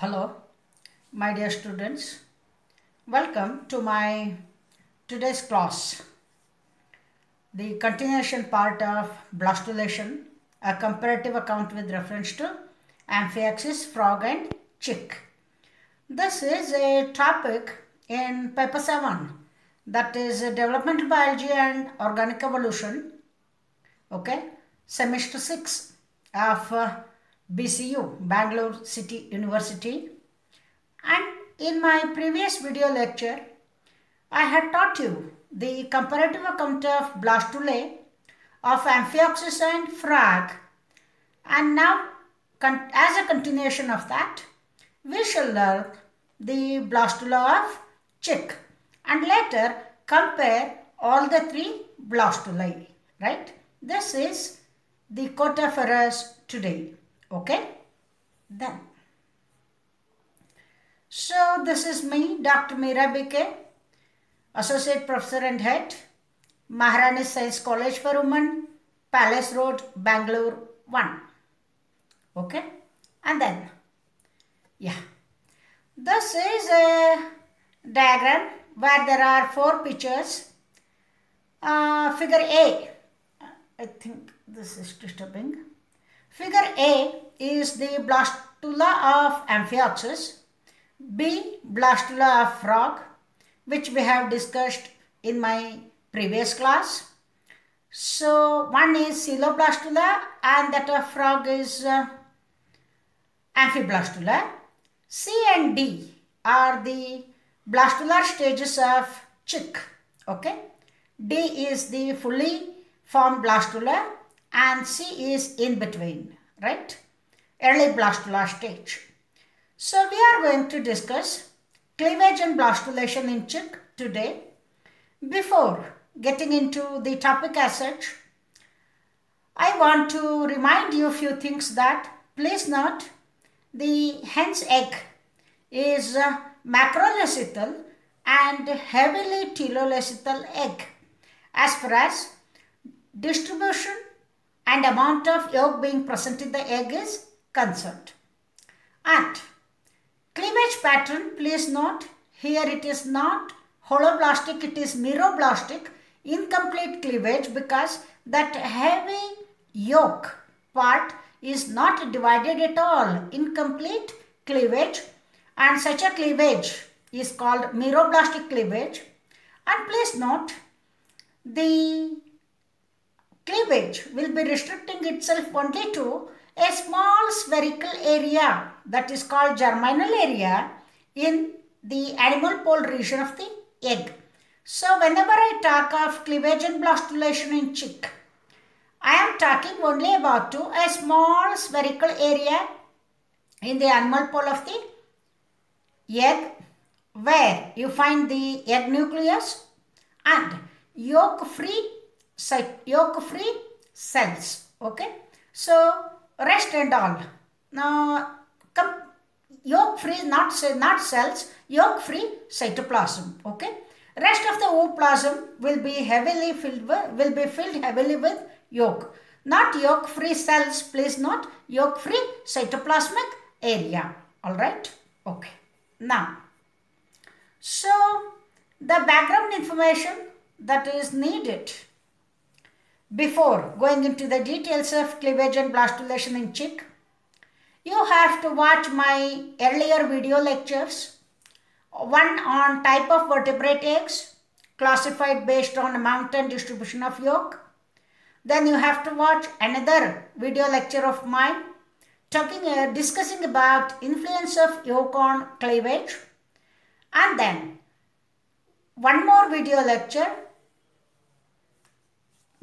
Hello, my dear students. Welcome to my today's class. The continuation part of blastulation, a comparative account with reference to Amphioxus, frog and chick. This is a topic in paper 7, that is developmental biology and organic evolution. Okay, semester 6 of BCU, Bangalore City University. And in my previous video lecture, I had taught you the comparative account of blastulae of Amphioxus and frog. And now, as a continuation of that, we shall learn the blastula of chick and later compare all the three blastulae, right? This is the quota for us today. Okay, then. So this is me, Dr. MEERA B K, Associate Professor and Head, Maharani Science College for Women, Palace Road, Bangalore 1. Okay, and then, yeah. This is a diagram where there are 4 pictures. Figure A, I think this is disturbing. Figure A is the blastula of Amphioxus, B blastula of frog, which we have discussed in my previous class. So one is coeloblastula and that of frog is amphiblastula. C and D are the blastular stages of chick. Okay, D is the fully formed blastula and C is in between, right? Early blastula stage. So we are going to discuss cleavage and blastulation in chick today. Before getting into the topic as such, I want to remind you a few things that please note the hen's egg is macroleucithal and heavily teloleucithal egg as far as distribution and amount of yolk being present in the egg is concerned. And cleavage pattern, please note, here it is not holoblastic, it is meroblastic, incomplete cleavage, because that heavy yolk part is not divided at all, incomplete cleavage, and such a cleavage is called meroblastic cleavage. And please note, the cleavage will be restricting itself only to a small spherical area that is called germinal area in the animal pole region of the egg. So whenever I talk of cleavage and blastulation in chick, I am talking only about a small spherical area in the animal pole of the egg where you find the egg nucleus and yolk-free cells. Okay, so rest and all. Now, yolk-free, not cells, yolk-free cytoplasm. Okay, rest of the ooplasm will be filled heavily with yolk. Not yolk-free cells. Please note yolk-free cytoplasmic area. All right. Okay. Now, so the background information that is needed before going into the details of cleavage and blastulation in chick, you have to watch my earlier video lectures. One on type of vertebrate eggs classified based on amount and distribution of yolk. Then you have to watch another video lecture of mine discussing about influence of yolk on cleavage. And then one more video lecture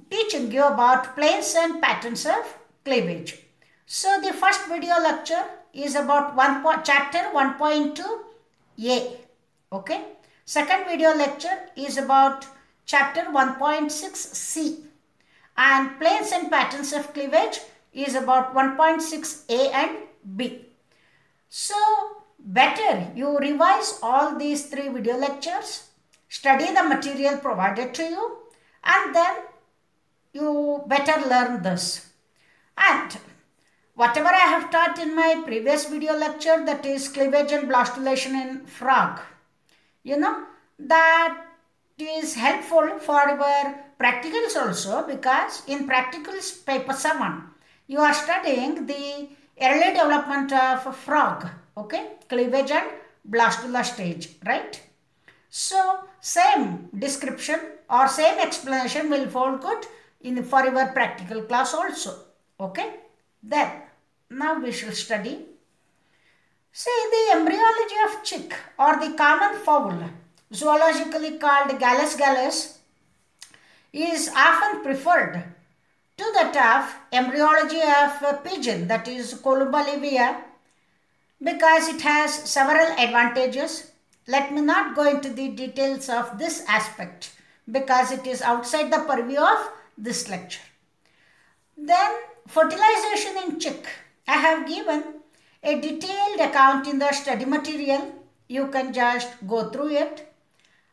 teaching you about planes and patterns of cleavage. So the first video lecture is about chapter 1.2a. Okay. Second video lecture is about chapter 1.6c. And planes and patterns of cleavage is about 1.6a and b. So better you revise all these 3 video lectures, study the material provided to you, and then you better learn this. And whatever I have taught in my previous video lecture, that is cleavage and blastulation in frog, that is helpful for our practicals also, because in practicals paper 7, you are studying the early development of a frog, okay, cleavage and blastula stage, right? So same description or same explanation will hold good for your practical class also, okay? Then now we shall study. See, the embryology of chick or the common fowl, zoologically called Gallus gallus, is often preferred to that of embryology of pigeon, that is Columba livia, because it has several advantages. Let me not go into the details of this aspect because it is outside the purview of this lecture. Then fertilization in chick. I have given a detailed account in the study material. You can just go through it.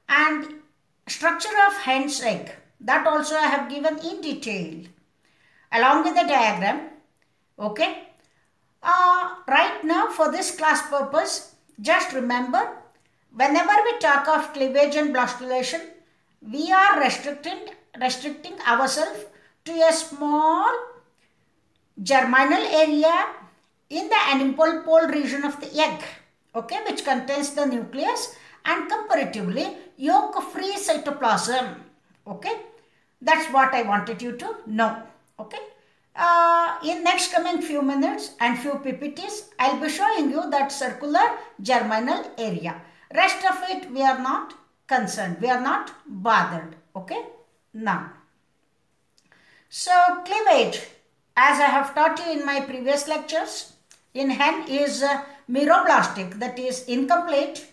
And structure of hen's egg, that also I have given in detail along with the diagram, okay? Right now for this class purpose, just remember, whenever we talk of cleavage and blastulation, we are restricting ourselves to a small germinal area in the animal pole region of the egg, okay, which contains the nucleus and comparatively yolk-free cytoplasm, okay. That's what I wanted you to know, okay. In next coming few minutes and few PPTs, I'll be showing you that circular germinal area. Rest of it we are not concerned, we are not bothered, okay. Now, so cleavage, as I have taught you in my previous lectures, in hen is meroblastic, that is incomplete,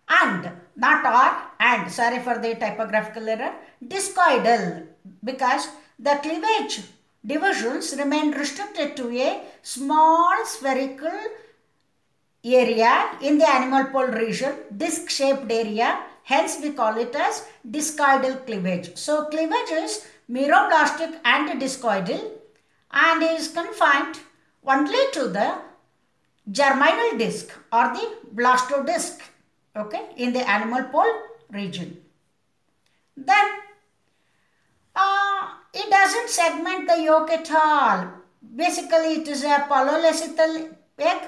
and not or, and sorry for the typographical error, discoidal, because the cleavage divisions remain restricted to a small spherical area in the animal pole region, disc-shaped area, hence we call it as discoidal cleavage. So cleavage is meroblastic and discoidal and is confined only to the germinal disc or the blastodisc, okay, in the animal pole region. Then it doesn't segment the yolk at all. Basically it is a polylecithal egg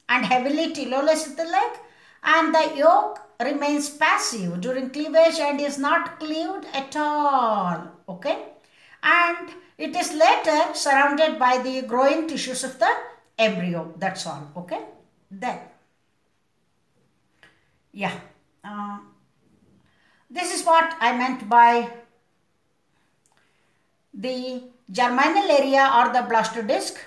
and heavily telolecithal egg, and the yolk remains passive during cleavage and is not cleaved at all, okay, and it is later surrounded by the growing tissues of the embryo. That's all, okay. Then yeah, this is what I meant by the germinal area or the blastodisc.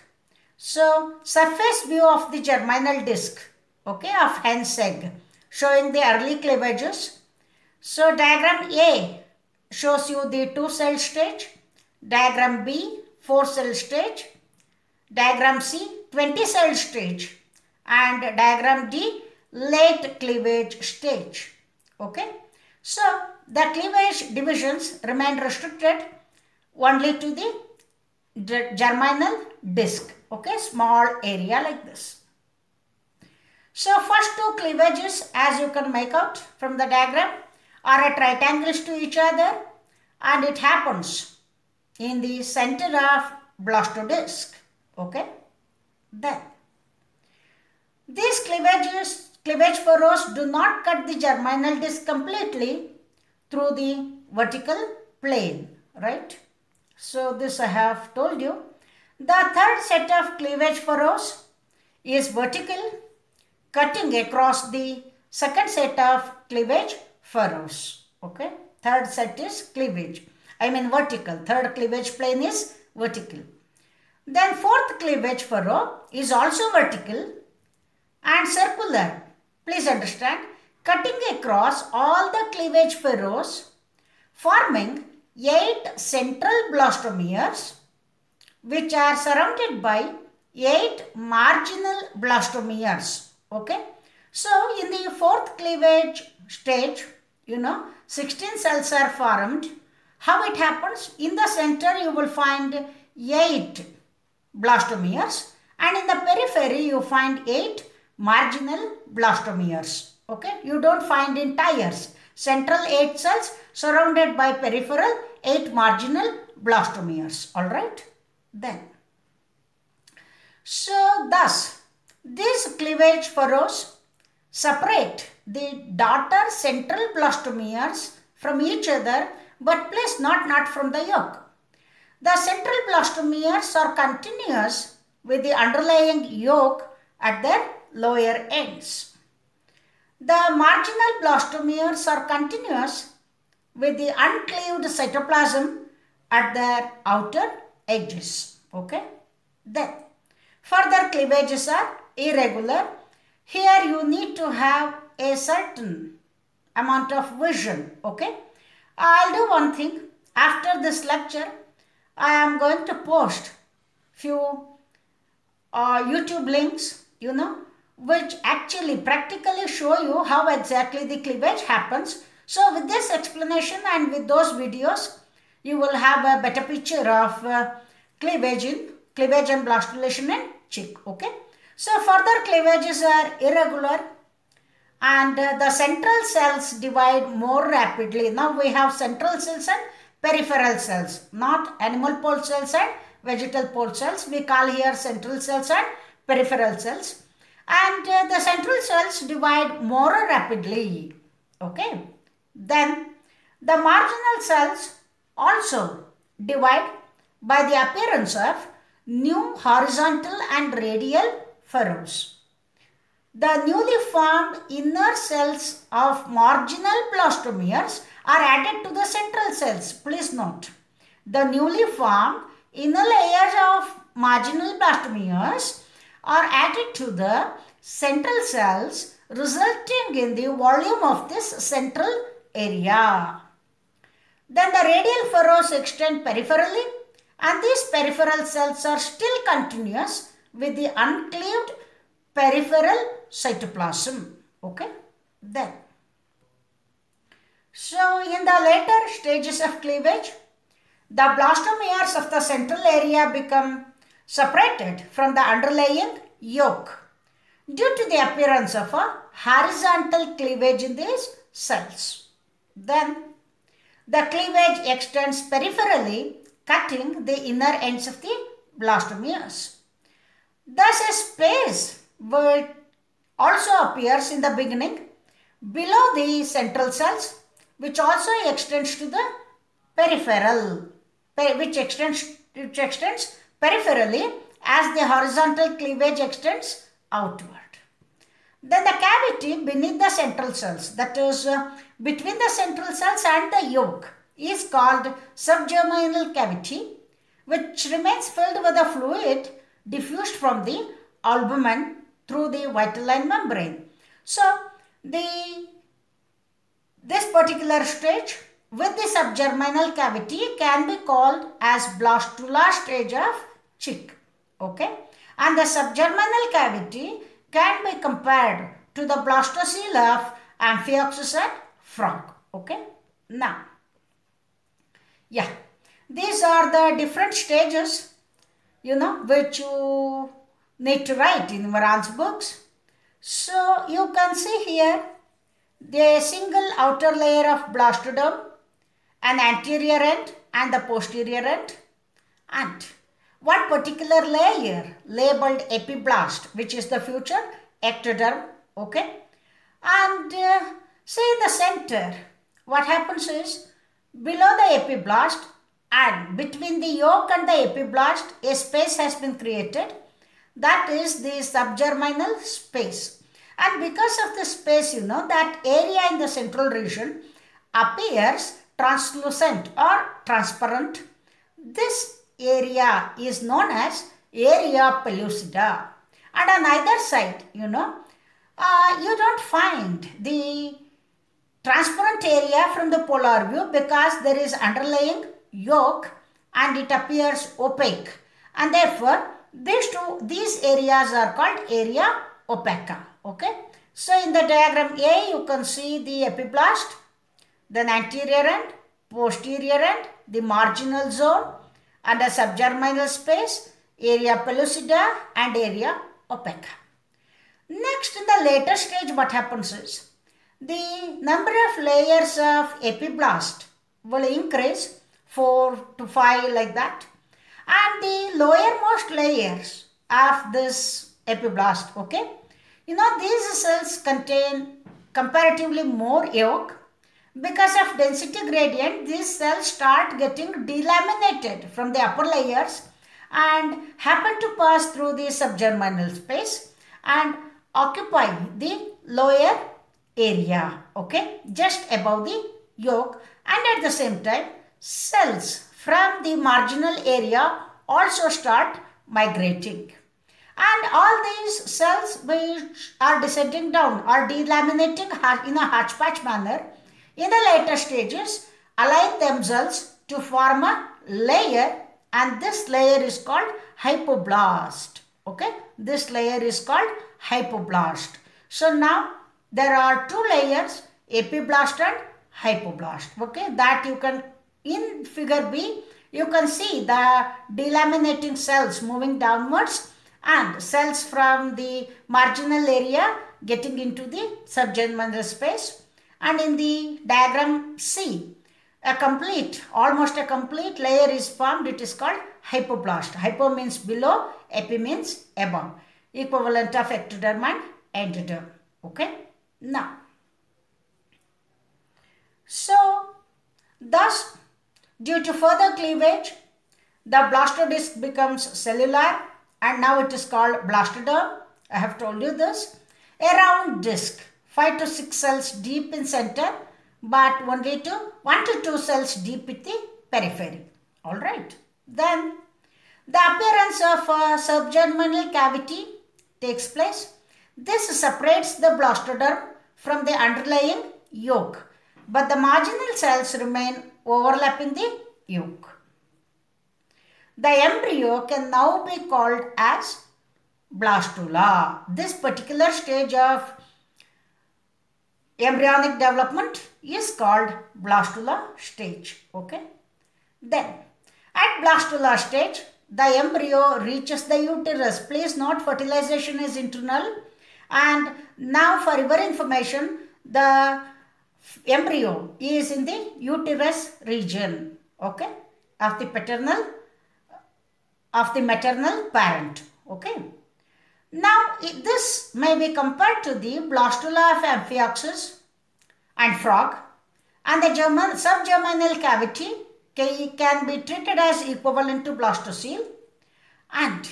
So surface view of the germinal disc, okay, of hen's egg, showing the early cleavages. So diagram A shows you the 2-cell stage, diagram B 4-cell stage, diagram C 20-cell stage, and diagram D late cleavage stage, okay. So the cleavage divisions remain restricted only to the germinal disc, okay, small area like this. So first two cleavages, as you can make out from the diagram, are at right angles to each other, and it happens in the center of blastodisc, okay. Then these cleavage furrows do not cut the germinal disc completely through the vertical plane, right? So this I have told you. The third set of cleavage furrows is vertical, cutting across the second set of cleavage furrows, okay. Third set is cleavage, vertical. Third cleavage plane is vertical. Then fourth cleavage furrow is also vertical and circular. Please understand, cutting across all the cleavage furrows, forming 8 central blastomeres, which are surrounded by 8 marginal blastomeres, okay. So in the fourth cleavage stage, 16 cells are formed. How it happens? In the center you will find 8 blastomeres, And in the periphery, you find 8 marginal blastomeres. Okay, you don't find in tiers. Central 8 cells surrounded by peripheral 8 marginal blastomeres. Alright, then. So, thus, these cleavage furrows separate the daughter central blastomeres from each other, but place not from the yolk. The central blastomeres are continuous with the underlying yolk at their lower ends. The marginal blastomeres are continuous with the uncleaved cytoplasm at their outer edges. Okay? Then, further cleavages are irregular. Here you need to have a certain amount of vision. Okay? I'll do one thing. After this lecture, I am going to post few YouTube links, which actually practically show you how exactly the cleavage happens. So with this explanation and with those videos, you will have a better picture of cleavage and blastulation in chick. Okay. So further cleavages are irregular, and the central cells divide more rapidly. Now we have central cells and peripheral cells, not animal pole cells and vegetal pole cells. We call here central cells and peripheral cells. And the central cells divide more rapidly. Okay. Then the marginal cells also divide by the appearance of new horizontal and radial furrows. The newly formed inner cells of marginal blastomeres are added to the central cells. Please note, the newly formed inner layers of marginal blastomeres are added to the central cells, resulting in the volume of this central area. Then the radial furrows extend peripherally, and these peripheral cells are still continuous with the uncleaved peripheral cytoplasm. Okay. Then, so in the later stages of cleavage, the blastomeres of the central area become separated from the underlying yolk due to the appearance of a horizontal cleavage in these cells. Then the cleavage extends peripherally, cutting the inner ends of the blastomeres. Thus a space also appears in the beginning below the central cells, which also extends to the peripheral, which extends peripherally as the horizontal cleavage extends outward. Then the cavity beneath the central cells, that is between the central cells and the yolk, is called subgerminal cavity, which remains filled with a fluid diffused from the albumen through the vitelline membrane. So this particular stage with the subgerminal cavity can be called as blastular stage of chick. Okay, and the subgerminal cavity can be compared to the blastocele of Amphioxus and frog. Okay, now, yeah, these are the different stages, which you need to write in Moran's books. So you can see here the single outer layer of blastoderm, an anterior end and the posterior end, and one particular layer labeled epiblast, which is the future ectoderm. Okay, and see in the center, what happens is below the epiblast and between the yolk and the epiblast, a space has been created. That is the subgerminal space. And because of this space, that area in the central region appears translucent or transparent. This area is known as area pellucida. And on either side, you don't find the transparent area from the polar view because there is underlying yolk and it appears opaque. And therefore, these areas are called area opaca. Okay. So in the diagram A, you can see the epiblast, then anterior end, posterior end, the marginal zone and a subgerminal space. area pellucida and area opaca. Next, in the later stage, what happens is the number of layers of epiblast will increase 4 to 5 like that, and the lowermost layers of this epiblast, okay, these cells contain comparatively more yolk. Because of density gradient, these cells start getting delaminated from the upper layers and happen to pass through the subgerminal space and occupy the lower area, okay, just above the yolk, and at the same time cells from the marginal area also start migrating. And all these cells which are descending down or delaminating in a hodgepodge manner in the later stages align themselves to form a layer, and this layer is called hypoblast. Okay, this layer is called hypoblast. So now there are two layers, epiblast and hypoblast. Okay, that you can, in figure B, you can see the delaminating cells moving downwards and cells from the marginal area getting into the subgerminal space. And in the diagram C, almost a complete layer is formed. It is called hypoblast. Hypo means below, epi means above. Equivalent of ectoderm and endoderm. Okay. Now, so thus, due to further cleavage, the blastodisc becomes cellular, and now it is called blastoderm. I have told you this. A round disc, 5 to 6 cells deep in center, but only 1 to 2 cells deep in the periphery. Alright. Then the appearance of a subgerminal cavity takes place. This separates the blastoderm from the underlying yolk, but the marginal cells remain overlapping the yolk. The embryo can now be called as blastula. This particular stage of embryonic development is called blastula stage. Okay. Then at blastula stage, the embryo reaches the uterus. Please note, fertilization is internal, and now for your information, the embryo is in the uterus region, okay, of the maternal parent. Okay. Now this may be compared to the blastula of Amphioxus and frog, and the subgerminal cavity can be treated as equivalent to blastocele, and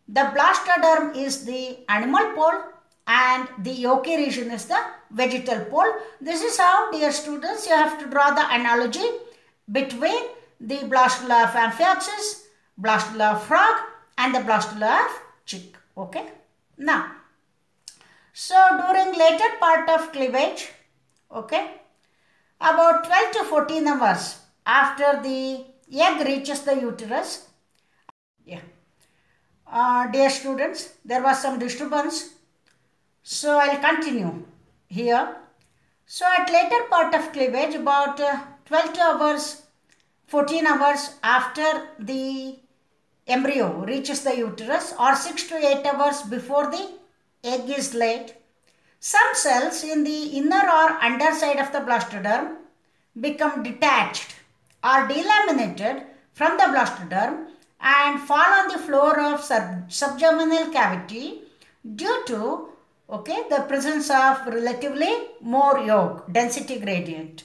the blastoderm is the animal pole and the yolky region is the vegetal pole. This is how, dear students, you have to draw the analogy between the blastula of Amphioxus, blastula of frog and the blastula of chick. Okay. Now, so during later part of cleavage, okay, about 12 to 14 hours after the egg reaches the uterus, dear students, there was some disturbance, so I'll continue here. So at later part of cleavage, about 12 to hours, 14 hours after the embryo reaches the uterus, or 6 to 8 hours before the egg is laid, some cells in the inner or underside of the blastoderm become detached or delaminated from the blastoderm and fall on the floor of subgerminal cavity due to the presence of relatively more yolk, density gradient.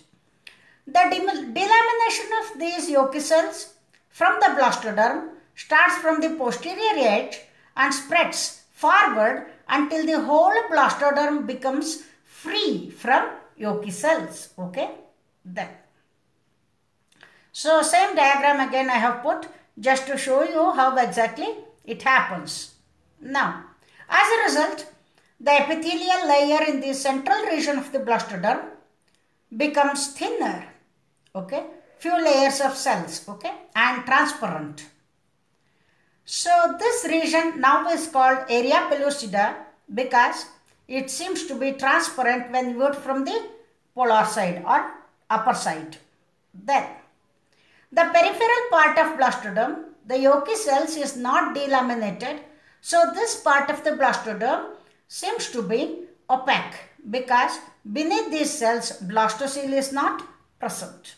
The delamination of these yolky cells from the blastoderm starts from the posterior edge and spreads forward until the whole blastoderm becomes free from yolky cells. Okay. Then, so same diagram again I have put just to show you how exactly it happens. Now, as a result, the epithelial layer in the central region of the blastoderm becomes thinner. Okay. Few layers of cells. Okay. And transparent. So this region now is called area pellucida because it seems to be transparent when viewed from the polar side or upper side. Then the peripheral part of blastoderm the yolky cells is not delaminated. So this part of the blastoderm seems to be opaque because beneath these cells blastocele is not present.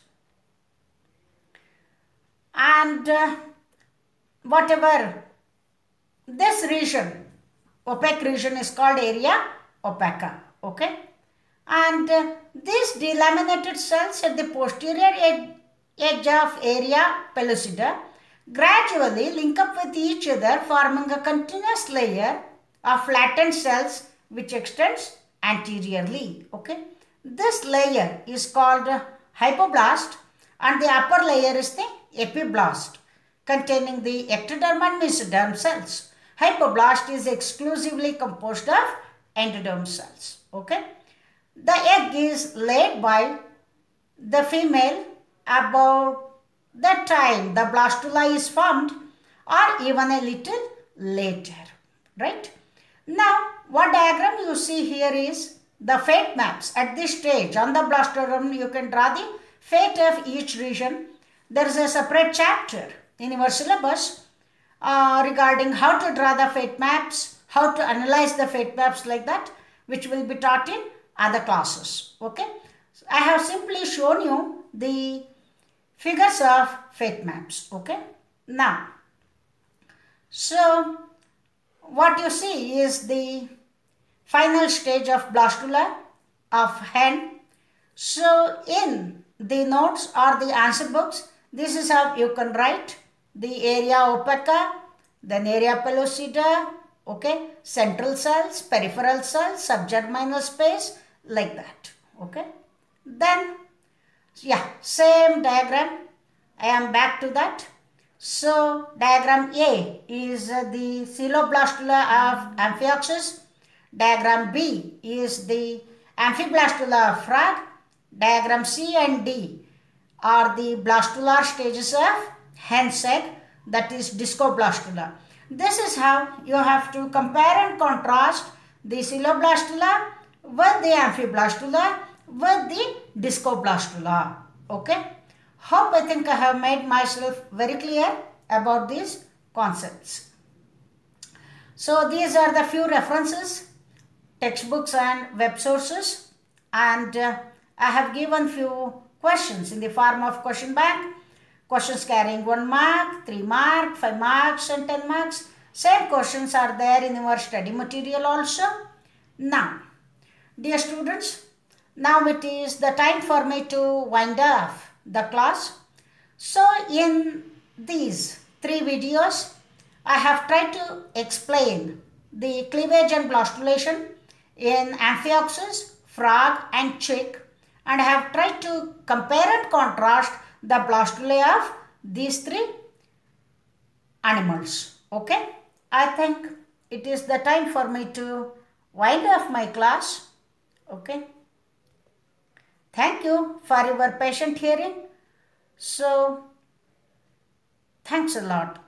And whatever this region, opaque region, is called area opaca. Okay. And these delaminated cells at the posterior edge of area pellucida gradually link up with each other, forming a continuous layer of flattened cells which extends anteriorly. Okay. This layer is called hypoblast and the upper layer is the epiblast containing the ectoderm and mesoderm cells. Hypoblast is exclusively composed of endoderm cells. Okay. The egg is laid by the female about the time the blastula is formed or even a little later. Right. Now, what diagram you see here is the fate maps. At this stage on the blastoderm, you can draw the fate of each region. There is a separate chapter in your syllabus regarding how to draw the fate maps, how to analyze the fate maps like that, which will be taught in other classes. Okay. I have simply shown you the figures of fate maps. Okay. Now, so what you see is the final stage of blastula of hen. So in the notes or the answer books, this is how you can write the area opaca, then area pellucida, okay, central cells, peripheral cells, subgerminal space, like that. Okay. Then, yeah, same diagram. I am back to that. So, diagram A is the coeloblastula of Amphioxus. Diagram B is the amphiblastula of frog. Diagram C and D are the blastular stages of hen's egg, that is discoblastula. This is how you have to compare and contrast the coeloblastula with the amphiblastula with the discoblastula. Okay. Hope I think I have made myself very clear about these concepts. So these are the few references, textbooks and web sources, and I have given few questions in the form of question bank. Questions carrying 1 mark, 3 mark, 5 marks and 10 marks. Same questions are there in your study material also. Now, dear students, now it is the time for me to wind up the class. So in these 3 videos, I have tried to explain the cleavage and blastulation in Amphioxus, frog and chick, and I have tried to compare and contrast the blastulae of these 3 animals. Okay, I think it is the time for me to wind up my class. Okay. Thank you for your patient hearing. So, thanks a lot.